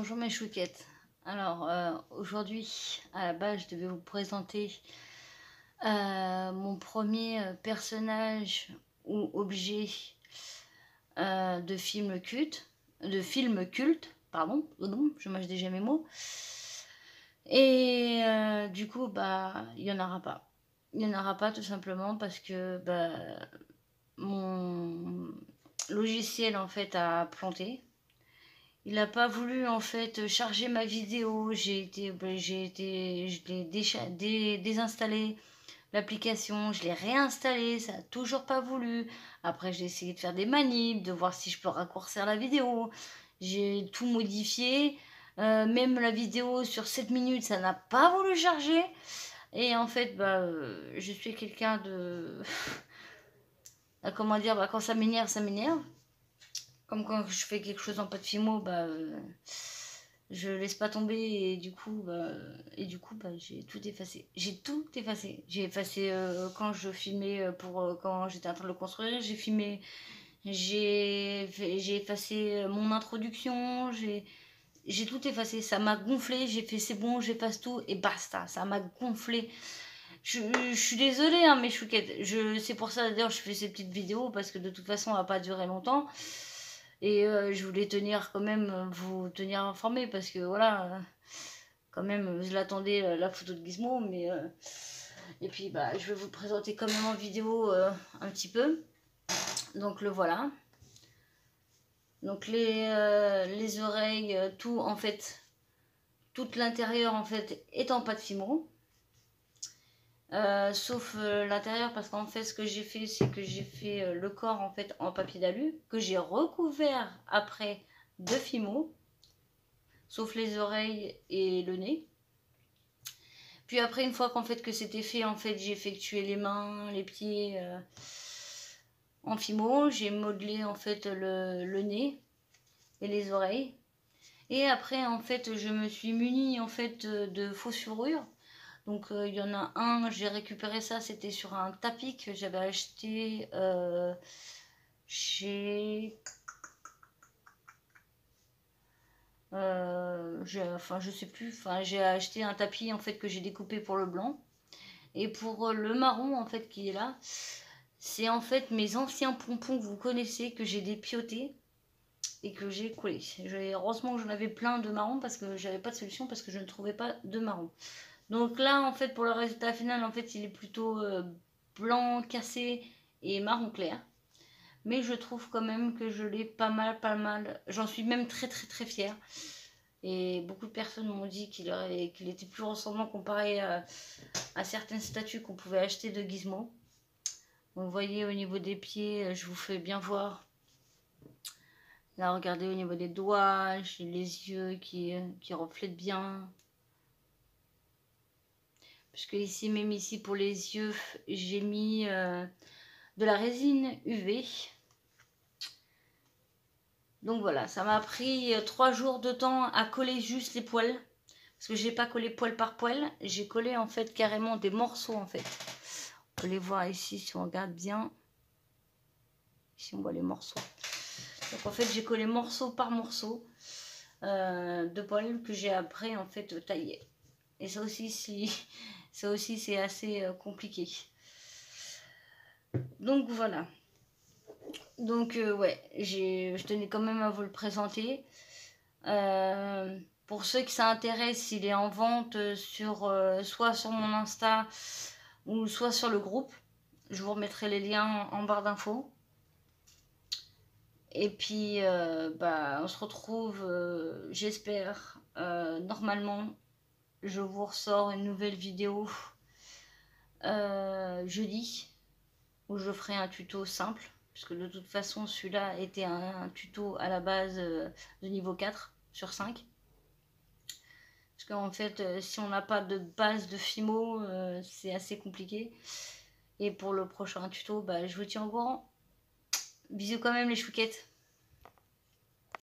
Bonjour mes chouquettes. Alors aujourd'hui, à la base, je devais vous présenter mon premier personnage ou objet de film culte, pardon, non, je mâche déjà mes mots. Et du coup, bah, il n'y en aura pas. Il n'y en aura pas tout simplement parce que bah, mon logiciel en fait a planté. Il n'a pas voulu en fait charger ma vidéo. Je l'ai désinstallé l'application, je l'ai réinstallé, ça n'a toujours pas voulu. Après j'ai essayé de faire des manips, de voir si je peux raccourcir la vidéo. J'ai tout modifié. Même la vidéo sur 7 minutes, ça n'a pas voulu charger. Et en fait, bah, je suis quelqu'un de... Comment dire, bah, quand ça m'énerve, ça m'énerve. Comme quand je fais quelque chose en pas de fimo, bah, je laisse pas tomber et du coup, j'ai tout effacé. J'ai tout effacé. J'ai effacé quand je filmais quand j'étais en train de le construire. J'ai effacé mon introduction. J'ai tout effacé. Ça m'a gonflé. J'ai fait c'est bon, j'efface tout et basta. Ça m'a gonflé. Je suis désolée, hein, mes chouquettes. C'est pour ça d'ailleurs je fais ces petites vidéos parce que de toute façon, on va pas durer longtemps. Et je voulais tenir quand même, vous tenir informé parce que voilà, quand même, je l'attendais la photo de Gizmo, mais et puis bah, je vais vous le présenter quand même en vidéo un petit peu. Donc le voilà. Donc les oreilles, tout en fait, tout l'intérieur en fait est en pâte fimo. Sauf l'intérieur parce qu'en fait ce que j'ai fait c'est que j'ai fait le corps en fait en papier d'alu que j'ai recouvert après de fimo, sauf les oreilles et le nez. Puis après une fois qu'en fait que c'était fait, en fait j'ai effectué les mains, les pieds en fimo, j'ai modelé en fait le nez et les oreilles. Et après en fait je me suis munie en fait de fausses fourrures. Donc il y en a un, j'ai récupéré ça, c'était sur un tapis que j'avais acheté chez... enfin je sais plus, enfin j'ai acheté un tapis en fait que j'ai découpé pour le blanc. Et pour le marron en fait qui est là, c'est en fait mes anciens pompons que vous connaissez que j'ai dépiotés et que j'ai collés. Heureusement que j'en avais plein de marron parce que j'avais pas de solution parce que je ne trouvais pas de marron. Donc là en fait pour le résultat final en fait il est plutôt blanc cassé et marron clair. Mais je trouve quand même que je l'ai pas mal. J'en suis même très fière. Et beaucoup de personnes m'ont dit qu'il était plus ressemblant comparé à certaines statues qu'on pouvait acheter de Gizmo. Donc, vous voyez au niveau des pieds, je vous fais bien voir. Là, regardez au niveau des doigts, j'ai les yeux qui reflètent bien. Puisque ici, même ici pour les yeux, j'ai mis de la résine UV. Donc voilà, ça m'a pris 3 jours de temps à coller juste les poils. Parce que j'ai pas collé poil par poil, j'ai collé en fait carrément des morceaux en fait. On peut les voir ici si on regarde bien. Ici on voit les morceaux. Donc en fait j'ai collé morceau par morceau de poil que j'ai après en fait taillé. Et ça aussi c'est assez compliqué. Donc voilà. Donc ouais, je tenais quand même à vous le présenter. Pour ceux qui s'intéressent, il est en vente soit sur mon Insta ou soit sur le groupe. Je vous remettrai les liens en barre d'infos. Et puis, bah, on se retrouve, j'espère, normalement, je vous ressors une nouvelle vidéo jeudi, où je ferai un tuto simple, puisque de toute façon, celui-là était un tuto à la base de niveau 4 sur 5. Parce qu'en fait, si on n'a pas de base de Fimo, c'est assez compliqué. Et pour le prochain tuto, bah, je vous tiens au courant. Bisous quand même les chouquettes.